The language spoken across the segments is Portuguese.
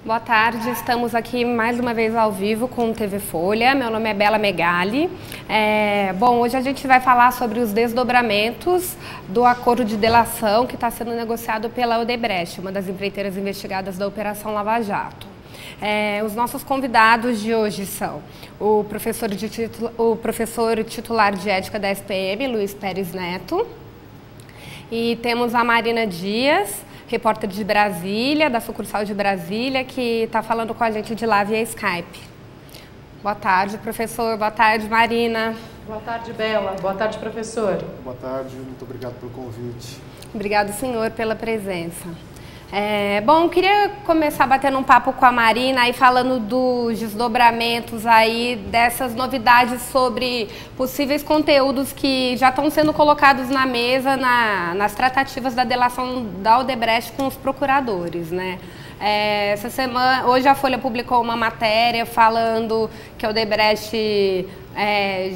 Boa tarde, estamos aqui mais uma vez ao vivo com o TV Folha. Meu nome é Bela Megali. Bom, hoje a gente vai falar sobre os desdobramentos do acordo de delação que está sendo negociado pela Odebrecht, uma das empreiteiras investigadas da Operação Lava Jato. Os nossos convidados de hoje são o professor titular de ética da SPM, Luiz Pérez Neto, e temos a Marina Dias, repórter de Brasília, da sucursal de Brasília, que está falando com a gente de lá via Skype. Boa tarde, professor. Boa tarde, Marina. Boa tarde, Bela. Boa tarde, professor. Boa tarde, muito obrigado pelo convite. Obrigado, senhor, pela presença. Bom, queria começar batendo um papo com a Marina e falando dos desdobramentos aí, dessas novidades sobre possíveis conteúdos que já estão sendo colocados na mesa nas tratativas da delação da Odebrecht com os procuradores, né? Essa semana, hoje a Folha publicou uma matéria falando que a Odebrecht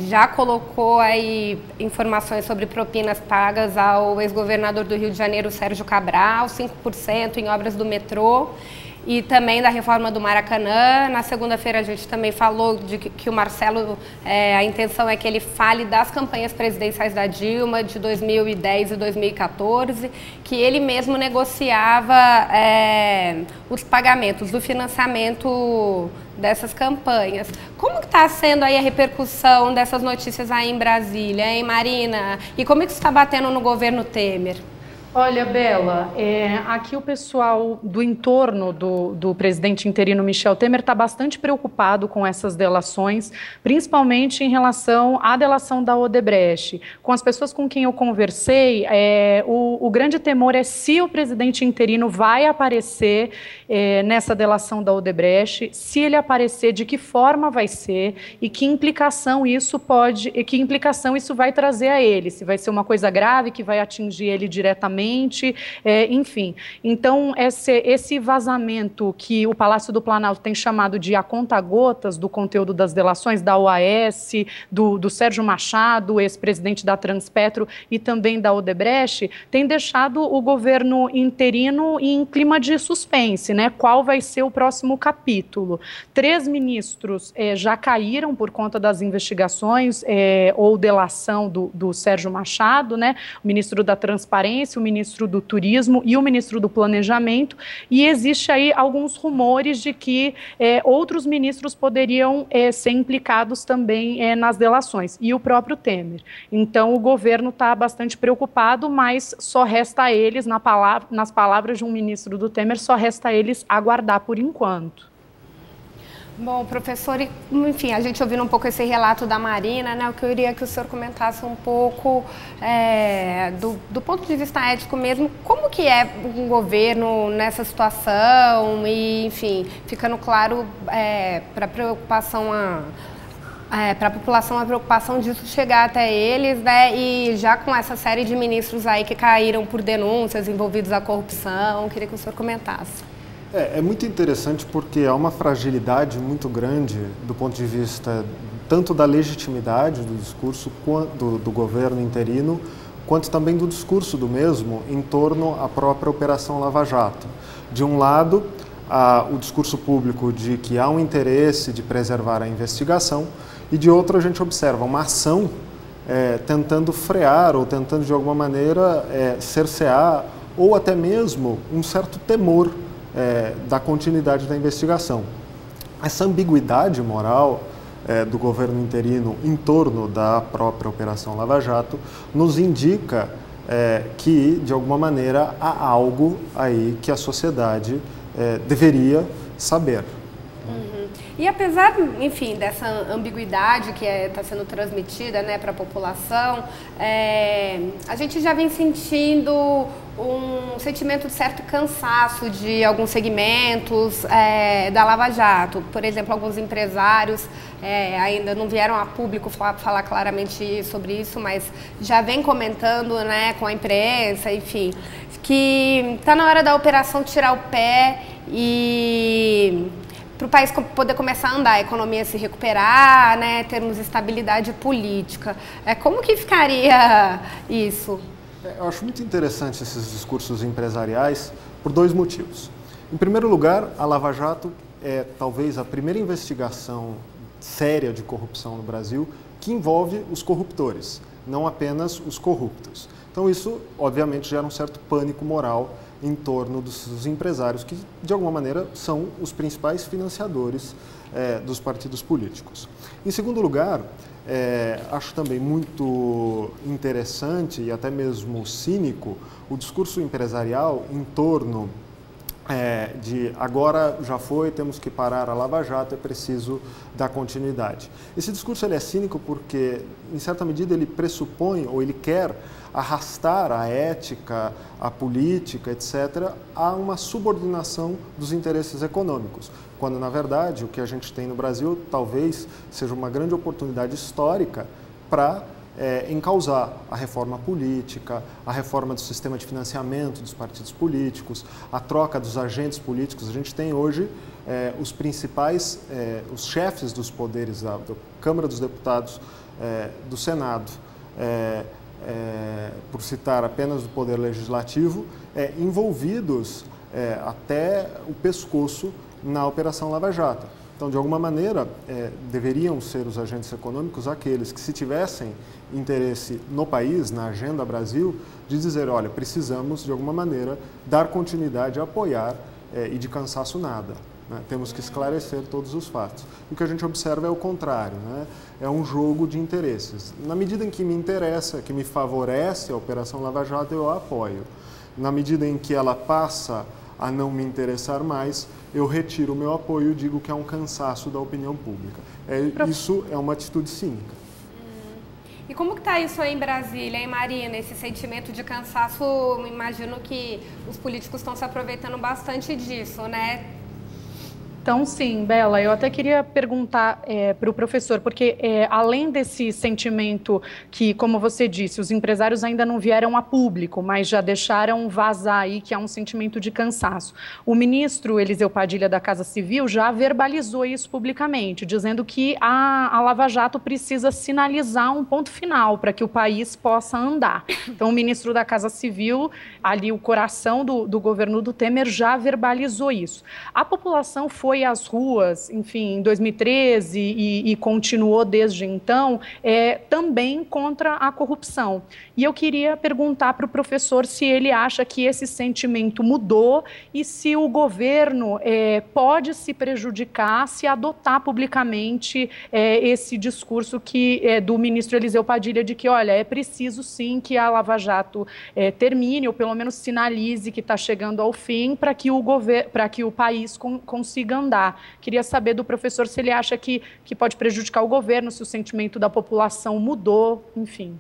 já colocou aí informações sobre propinas pagas ao ex-governador do Rio de Janeiro, Sérgio Cabral, 5% em obras do metrô e também da reforma do Maracanã. Na segunda-feira a gente também falou de que o Marcelo, a intenção é que ele fale das campanhas presidenciais da Dilma de 2010 e 2014, que ele mesmo negociava os pagamentos do financiamento dessas campanhas. Como que está sendo aí a repercussão dessas notícias aí em Brasília, hein, Marina? E como que isso está batendo no governo Temer? Olha, Bela, aqui o pessoal do entorno do presidente interino Michel Temer está bastante preocupado com essas delações, principalmente em relação à delação da Odebrecht. Com as pessoas com quem eu conversei, o grande temor é se o presidente interino vai aparecer nessa delação da Odebrecht, se ele aparecer, de que forma vai ser e que implicação isso vai trazer a ele, se vai ser uma coisa grave que vai atingir ele diretamente. Enfim, então esse vazamento que o Palácio do Planalto tem chamado de a conta-gotas do conteúdo das delações da OAS, do Sérgio Machado, ex-presidente da Transpetro e também da Odebrecht, tem deixado o governo interino em clima de suspense, né? Qual vai ser o próximo capítulo? 3 ministros já caíram por conta das investigações ou delação do Sérgio Machado, né? O ministro da Transparência, o ministro do Turismo e o ministro do Planejamento, e existe aí alguns rumores de que outros ministros poderiam ser implicados também nas delações, e o próprio Temer. Então o governo está bastante preocupado, mas só resta a eles, nas palavras de um ministro do Temer, só resta a eles aguardar por enquanto. Bom, professor, enfim, a gente ouvindo um pouco esse relato da Marina, né, eu queria que o senhor comentasse um pouco do ponto de vista ético mesmo, como que é um governo nessa situação e, enfim, ficando claro para a população a preocupação disso chegar até eles, né, e já com essa série de ministros aí que caíram por denúncias envolvidos à corrupção, eu queria que o senhor comentasse. É muito interessante porque há uma fragilidade muito grande do ponto de vista tanto da legitimidade do discurso do governo interino, quanto também do discurso do mesmo em torno à própria Operação Lava Jato. De um lado, há o discurso público de que há um interesse de preservar a investigação, e de outro a gente observa uma ação tentando frear ou tentando de alguma maneira cercear ou até mesmo um certo temor da continuidade da investigação. Essa ambiguidade moral do governo interino em torno da própria Operação Lava Jato nos indica que, de alguma maneira, há algo aí que a sociedade deveria saber. E apesar, enfim, dessa ambiguidade que está sendo transmitida, né, para a população, a gente já vem sentindo um sentimento de certo cansaço de alguns segmentos da Lava Jato. Por exemplo, alguns empresários ainda não vieram a público falar claramente sobre isso, mas já vem comentando, né, com a imprensa, enfim, que está na hora da operação tirar o pé e para o país poder começar a andar, a economia se recuperar, né, termos estabilidade política. Como que ficaria isso? Eu acho muito interessante esses discursos empresariais por 2 motivos. Em primeiro lugar, a Lava Jato é talvez a primeira investigação séria de corrupção no Brasil que envolve os corruptores, não apenas os corruptos. Então isso, obviamente, gera um certo pânico moral em torno dos empresários que, de alguma maneira, são os principais financiadores dos partidos políticos. Em segundo lugar, acho também muito interessante e até mesmo cínico o discurso empresarial em torno de agora já foi, temos que parar a Lava Jato, é preciso dar continuidade. Esse discurso ele é cínico porque, em certa medida, ele pressupõe ou ele quer arrastar a ética, a política, etc., a uma subordinação dos interesses econômicos, quando, na verdade, o que a gente tem no Brasil talvez seja uma grande oportunidade histórica para encausar a reforma política, a reforma do sistema de financiamento dos partidos políticos, a troca dos agentes políticos. A gente tem hoje os principais, os chefes dos poderes da Câmara dos Deputados, do Senado, por citar apenas o Poder Legislativo, envolvidos até o pescoço na Operação Lava Jato. Então, de alguma maneira, deveriam ser os agentes econômicos aqueles que, se tivessem interesse no país, na agenda Brasil, de dizer, olha, precisamos, de alguma maneira, dar continuidade, apoiar e de cansaço nada. Né? Temos que esclarecer todos os fatos. O que a gente observa é o contrário, né? É um jogo de interesses. Na medida em que me interessa, que me favorece a Operação Lava Jato, eu a apoio. Na medida em que ela passa a não me interessar mais, eu retiro o meu apoio e digo que é um cansaço da opinião pública. Isso é uma atitude cínica. E como que está isso aí em Brasília, hein, Marina? Esse sentimento de cansaço, imagino que os políticos estão se aproveitando bastante disso, né? Então, sim, Bela, eu até queria perguntar para o professor, porque além desse sentimento que, como você disse, os empresários ainda não vieram a público, mas já deixaram vazar aí que há um sentimento de cansaço. O ministro Eliseu Padilha da Casa Civil já verbalizou isso publicamente, dizendo que a Lava Jato precisa sinalizar um ponto final para que o país possa andar. Então, o ministro da Casa Civil, ali o coração do governo do Temer, já verbalizou isso. A população foi às ruas, enfim, em 2013 e continuou desde então, também contra a corrupção. E eu queria perguntar para o professor se ele acha que esse sentimento mudou e se o governo pode se prejudicar se adotar publicamente esse discurso do ministro Eliseu Padilha de que, olha, é preciso sim que a Lava Jato termine, ou pelo menos sinalize que está chegando ao fim, para que o país consiga andar. Queria saber do professor se ele acha que pode prejudicar o governo, se o sentimento da população mudou, enfim.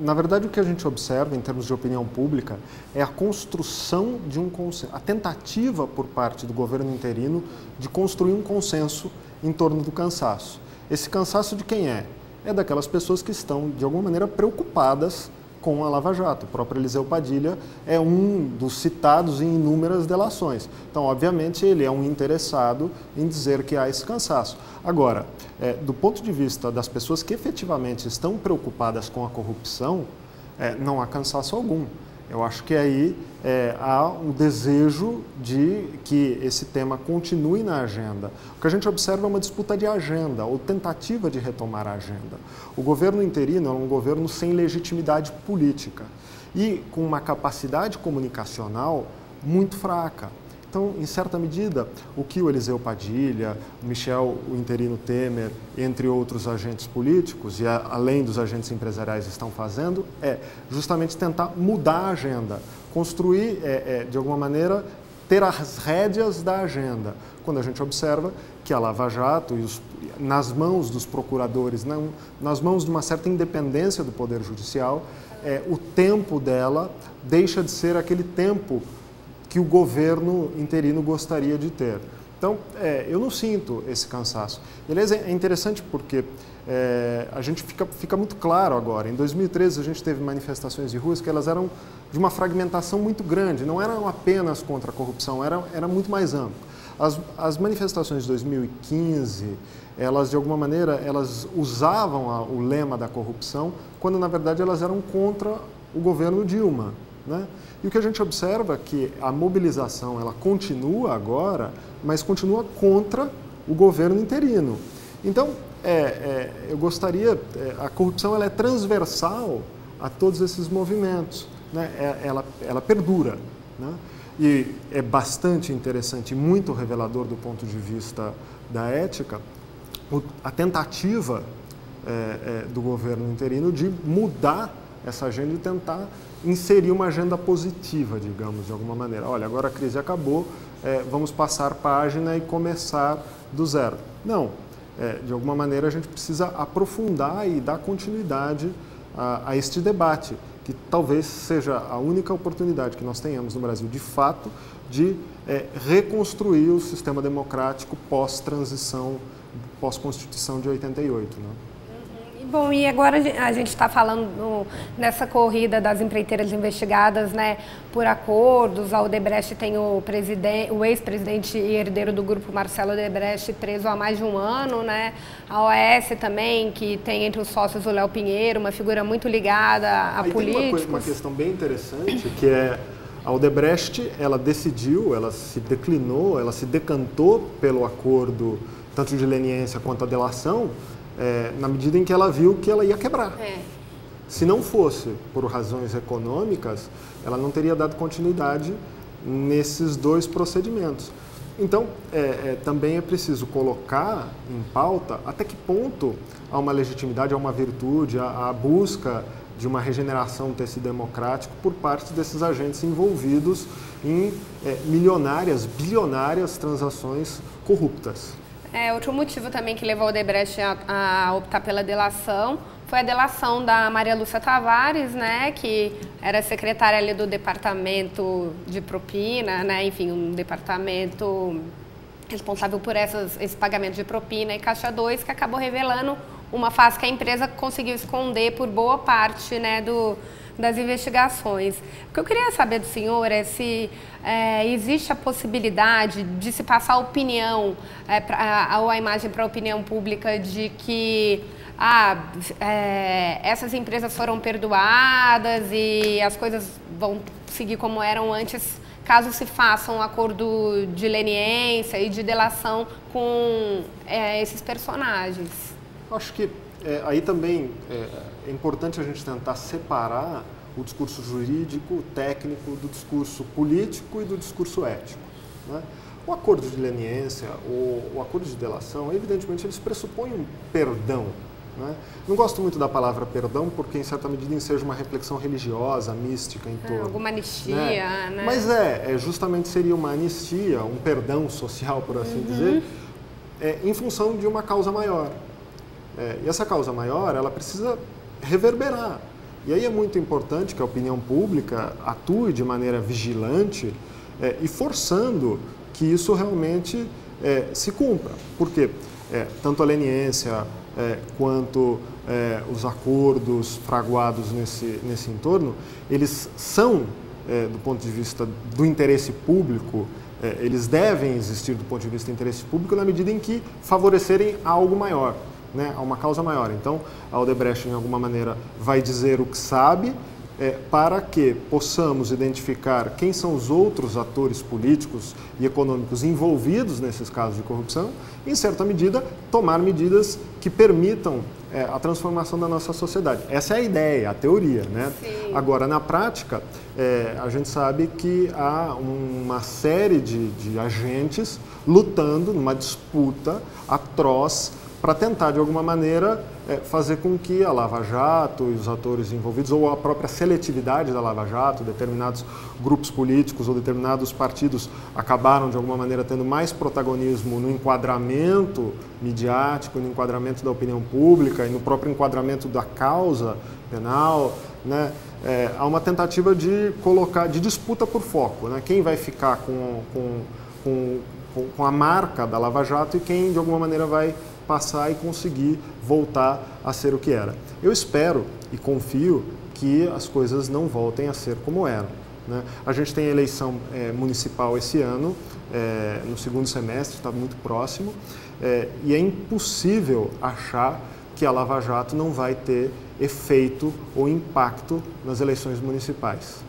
Na verdade, o que a gente observa em termos de opinião pública é a construção de um consenso, a tentativa por parte do governo interino de construir um consenso em torno do cansaço. Esse cansaço de quem é? É daquelas pessoas que estão, de alguma maneira, preocupadas com a Lava Jato. O próprio Eliseu Padilha é um dos citados em inúmeras delações. Então, obviamente, ele é um interessado em dizer que há esse cansaço. Agora, do ponto de vista das pessoas que efetivamente estão preocupadas com a corrupção, não há cansaço algum. Eu acho que aí há um desejo de que esse tema continue na agenda. O que a gente observa é uma disputa de agenda, ou tentativa de retomar a agenda. O governo interino é um governo sem legitimidade política e com uma capacidade comunicacional muito fraca. Então, em certa medida, o que o Eliseu Padilha, o Michel, o interino Temer, entre outros agentes políticos, e além dos agentes empresariais estão fazendo, é justamente tentar mudar a agenda, construir, de alguma maneira, ter as rédeas da agenda. Quando a gente observa que a Lava Jato, nas mãos dos procuradores, nas mãos de uma certa independência do Poder Judicial, o tempo dela deixa de ser aquele tempo que o governo interino gostaria de ter. Então, eu não sinto esse cansaço. Aliás, é interessante porque a gente fica muito claro agora. Em 2013, a gente teve manifestações de ruas que elas eram de uma fragmentação muito grande, não eram apenas contra a corrupção, era muito mais amplo. As manifestações de 2015, elas, de alguma maneira, elas usavam o lema da corrupção, quando, na verdade, elas eram contra o governo Dilma. né? E o que a gente observa é que a mobilização ela continua agora, mas continua contra o governo interino. Então, eu gostaria, a corrupção ela é transversal a todos esses movimentos, né? Ela perdura, né? E é bastante interessante e muito revelador do ponto de vista da ética a tentativa do governo interino de mudar essa agenda e tentar inserir uma agenda positiva, digamos, de alguma maneira. Olha, agora a crise acabou, vamos passar página e começar do zero. Não, de alguma maneira a gente precisa aprofundar e dar continuidade a este debate, que talvez seja a única oportunidade que nós tenhamos no Brasil, de fato, de reconstruir o sistema democrático pós-transição, pós-Constituição de 88, né? Bom, e agora a gente está falando nessa corrida das empreiteiras investigadas, né, por acordos. A Odebrecht tem o ex-presidente e herdeiro do grupo Marcelo Odebrecht preso há mais de um ano, né? A OAS também, que tem entre os sócios o Léo Pinheiro, uma figura muito ligada a políticos. Tem uma questão bem interessante, que é a Odebrecht, ela decidiu, ela se declinou, ela se decantou pelo acordo, tanto de leniência quanto a delação, na medida em que ela viu que ela ia quebrar. Se não fosse por razões econômicas, ela não teria dado continuidade nesses dois procedimentos. Então, também é preciso colocar em pauta até que ponto há uma legitimidade, há uma virtude, há a busca de uma regeneração do tecido democrático por parte desses agentes envolvidos em milionárias, bilionárias transações corruptas. Outro motivo também que levou o Odebrecht a optar pela delação foi a delação da Maria Lúcia Tavares, né, que era secretária ali do departamento de propina, né, enfim, um departamento responsável por esse pagamento de propina e Caixa 2, que acabou revelando uma face que a empresa conseguiu esconder por boa parte, né, das investigações. O que eu queria saber do senhor é se existe a possibilidade de se passar a opinião, ou a imagem para a opinião pública de que essas empresas foram perdoadas e as coisas vão seguir como eram antes, caso se faça um acordo de leniência e de delação com esses personagens. Acho que aí também é importante a gente tentar separar o discurso jurídico, técnico, do discurso político e do discurso ético, né? O acordo de leniência, o acordo de delação, evidentemente, eles pressupõem um perdão, né? Não gosto muito da palavra perdão, porque, em certa medida, enseja uma reflexão religiosa, mística em torno. Alguma anistia, né? Mas justamente seria uma anistia, um perdão social, por assim dizer, em função de uma causa maior. E essa causa maior, ela precisa reverberar. E aí é muito importante que a opinião pública atue de maneira vigilante e forçando que isso realmente se cumpra. Porque tanto a leniência quanto os acordos fraguados nesse entorno, eles são, do ponto de vista do interesse público, eles devem existir do ponto de vista do interesse público na medida em que favorecerem algo maior, né, a uma causa maior. Então, a Odebrecht, de alguma maneira, vai dizer o que sabe para que possamos identificar quem são os outros atores políticos e econômicos envolvidos nesses casos de corrupção e, em certa medida, tomar medidas que permitam a transformação da nossa sociedade. Essa é a ideia, a teoria, né? Sim. Agora, na prática, a gente sabe que há uma série de agentes lutando numa disputa atroz para tentar, de alguma maneira, fazer com que a Lava Jato e os atores envolvidos, ou a própria seletividade da Lava Jato, determinados grupos políticos ou determinados partidos acabaram, de alguma maneira, tendo mais protagonismo no enquadramento midiático, no enquadramento da opinião pública e no próprio enquadramento da causa penal, né? Há uma tentativa de disputa por foco, né? Quem vai ficar com a marca da Lava Jato e quem, de alguma maneira, vai passar e conseguir voltar a ser o que era. Eu espero e confio que as coisas não voltem a ser como eram, né? A gente tem a eleição municipal esse ano, no segundo semestre, está muito próximo, e é impossível achar que a Lava Jato não vai ter efeito ou impacto nas eleições municipais.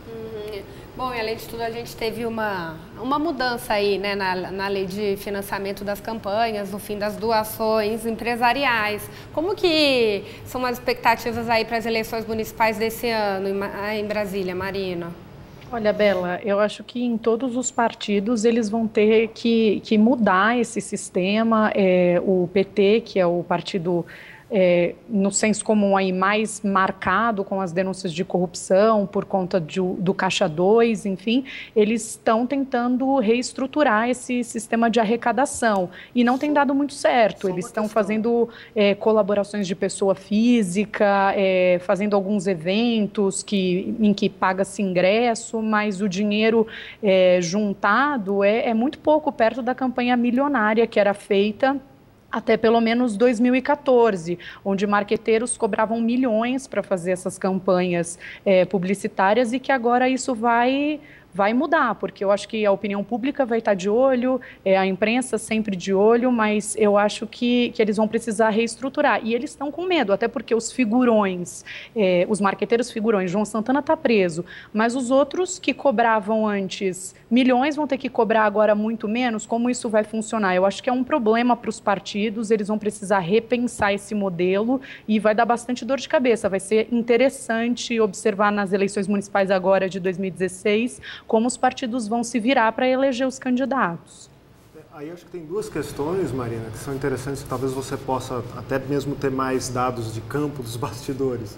Bom, e além de tudo, a gente teve uma mudança aí, né, na lei de financiamento das campanhas, no fim das doações empresariais. Como que são as expectativas aí para as eleições municipais desse ano em Brasília, Marina? Olha, Bela, eu acho que em todos os partidos eles vão ter que mudar esse sistema. O PT, que é o partido no senso comum aí mais marcado com as denúncias de corrupção por conta do Caixa 2, enfim, eles estão tentando reestruturar esse sistema de arrecadação e não tem dado muito certo. Eles estão fazendo colaborações de pessoa física, fazendo alguns eventos em que paga-se ingresso, mas o dinheiro juntado é muito pouco perto da campanha milionária que era feita até pelo menos 2014, onde marqueteiros cobravam milhões para fazer essas campanhas publicitárias e que agora isso vai mudar, porque eu acho que a opinião pública vai estar de olho, a imprensa sempre de olho, mas eu acho que eles vão precisar reestruturar. E eles estão com medo, até porque os figurões, os marqueteiros figurões, João Santana está preso, mas os outros que cobravam antes milhões vão ter que cobrar agora muito menos. Como isso vai funcionar? Eu acho que é um problema para os partidos, eles vão precisar repensar esse modelo e vai dar bastante dor de cabeça. Vai ser interessante observar nas eleições municipais agora de 2016 como os partidos vão se virar para eleger os candidatos. Aí acho que tem duas questões, Marina, que são interessantes, que talvez você possa até mesmo ter mais dados de campo dos bastidores.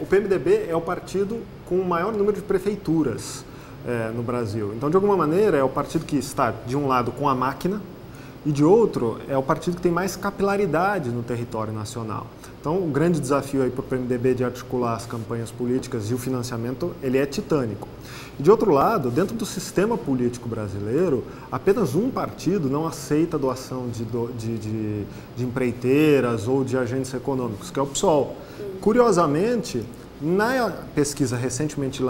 O PMDB é o partido com o maior número de prefeituras no Brasil. Então, de alguma maneira, é o partido que está, de um lado, com a máquina, e de outro, é o partido que tem mais capilaridade no território nacional. Então, o grande desafio aí para o PMDB de articular as campanhas políticas e o financiamento, ele é titânico. E de outro lado, dentro do sistema político brasileiro, apenas um partido não aceita doação de empreiteiras ou de agentes econômicos, que é o PSOL. Curiosamente, na pesquisa recentemente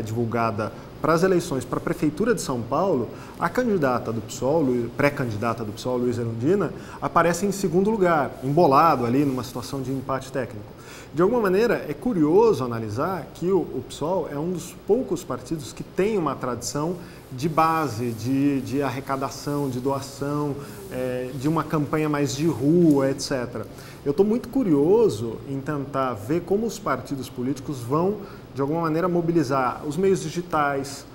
divulgada para as eleições para a Prefeitura de São Paulo, a candidata do PSOL, pré-candidata do PSOL, Luiza Erundina, aparece em segundo lugar, embolado ali numa situação de empate técnico. De alguma maneira, é curioso analisar que o PSOL é um dos poucos partidos que tem uma tradição de base, de arrecadação, de doação, de uma campanha mais de rua, etc. Eu estou muito curioso em tentar ver como os partidos políticos vão, de alguma maneira, mobilizar os meios digitais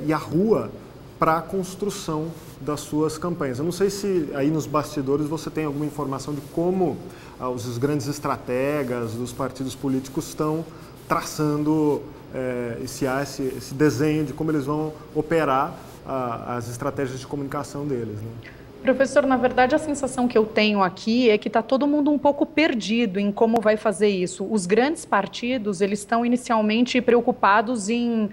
e a rua para a construção das suas campanhas. Eu não sei se aí nos bastidores você tem alguma informação de como os grandes estrategas dos partidos políticos estão traçando esse desenho de como eles vão operar as estratégias de comunicação deles, né? Professor, na verdade, a sensação que eu tenho aqui é que está todo mundo um pouco perdido em como vai fazer isso. Os grandes partidos, eles estão inicialmente preocupados em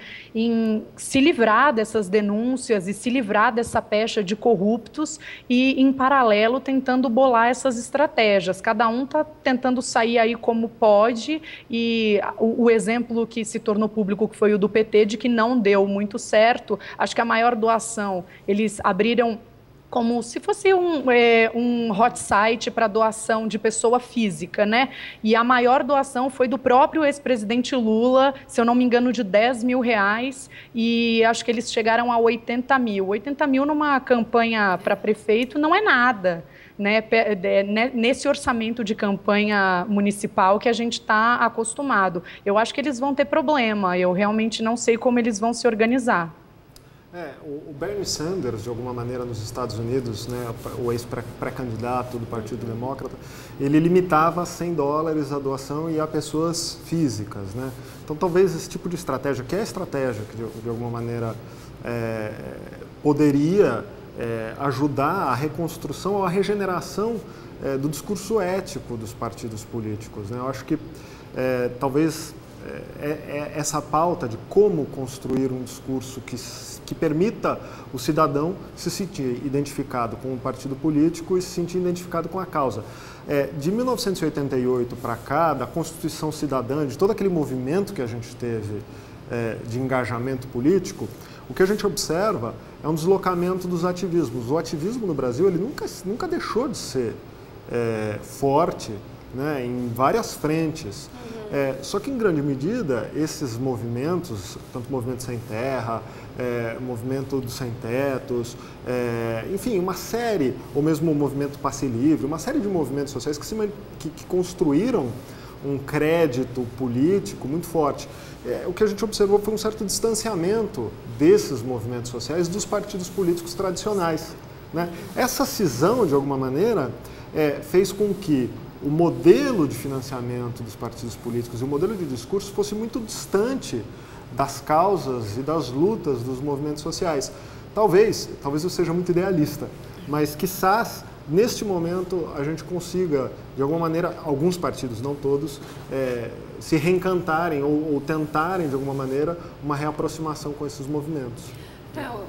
se livrar dessas denúncias e se livrar dessa pecha de corruptos e, em paralelo, tentando bolar essas estratégias. Cada um está tentando sair aí como pode e o exemplo que se tornou público, que foi o do PT, de que não deu muito certo. Acho que a maior doação, eles abriram como se fosse um hot site para doação de pessoa física, né? E a maior doação foi do próprio ex-presidente Lula, se eu não me engano, de R$10 mil, e acho que eles chegaram a 80 mil. 80 mil numa campanha para prefeito não é nada, né? Nesse orçamento de campanha municipal que a gente está acostumado. Eu acho que eles vão ter problema, eu realmente não sei como eles vão se organizar. O Bernie Sanders, de alguma maneira, nos Estados Unidos, né, o ex-pré-candidato do Partido Democrata, ele limitava $100 a doação e a pessoas físicas, né? Então, talvez esse tipo de estratégia, que é a estratégia que, de alguma maneira, poderia ajudar a reconstrução ou a regeneração do discurso ético dos partidos políticos, né? Eu acho que, talvez, essa pauta de como construir um discurso que permita o cidadão se sentir identificado com um partido político e se sentir identificado com a causa. De 1988 para cá, da Constituição Cidadã, de todo aquele movimento que a gente teve de engajamento político, o que a gente observa é um deslocamento dos ativismos. O ativismo no Brasil ele nunca deixou de ser forte né, em várias frentes. Só que, em grande medida, esses movimentos, tanto o Movimento Sem Terra, o Movimento dos Sem Tetos, enfim, uma série, ou mesmo o Movimento Passe Livre, uma série de movimentos sociais que construíram um crédito político muito forte. O que a gente observou foi um certo distanciamento desses movimentos sociais dos partidos políticos tradicionais, né? Essa cisão, de alguma maneira, fez com que o modelo de financiamento dos partidos políticos e o modelo de discurso fosse muito distante das causas e das lutas dos movimentos sociais. Talvez eu seja muito idealista, mas quizás neste momento a gente consiga, de alguma maneira, alguns partidos, não todos, se reencantarem ou tentarem, de alguma maneira, uma reaproximação com esses movimentos.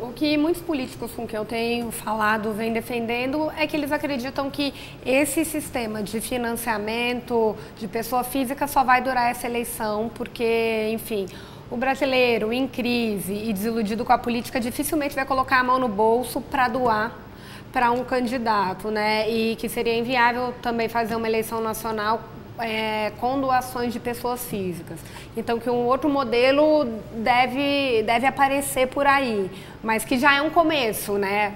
O que muitos políticos com quem eu tenho falado vêm defendendo é que eles acreditam que esse sistema de financiamento de pessoa física só vai durar essa eleição porque, enfim, o brasileiro em crise e desiludido com a política dificilmente vai colocar a mão no bolso para doar para um candidato, né? E que seria inviável também fazer uma eleição nacional com doações de pessoas físicas. Então, que um outro modelo deve aparecer por aí, mas que já é um começo, né?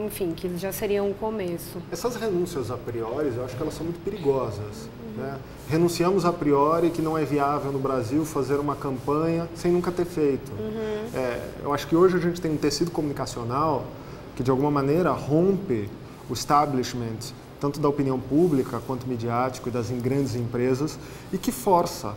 Enfim, que já seria um começo. Essas renúncias a priori, eu acho que elas são muito perigosas, né? Renunciamos a priori que não é viável no Brasil fazer uma campanha sem nunca ter feito. Eu acho que hoje a gente tem um tecido comunicacional que, de alguma maneira, rompe o establishment, tanto da opinião pública quanto midiático e das grandes empresas, e que força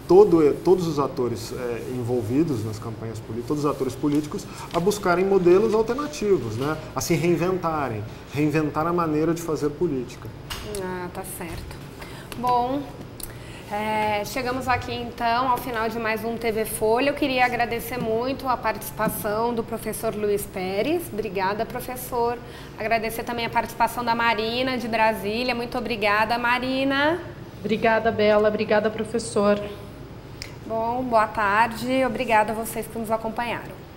todos os atores envolvidos nas campanhas políticas, todos os atores políticos, a buscarem modelos alternativos, né? A se reinventar a maneira de fazer política. Tá certo. Bom, chegamos aqui então ao final de mais um TV Folha. Eu queria agradecer muito a participação do professor Luiz Pérez. Obrigada, professor. Agradecer também a participação da Marina de Brasília. Muito obrigada, Marina. Obrigada, Bela. Obrigada, professor. Bom, boa tarde. Obrigada a vocês que nos acompanharam.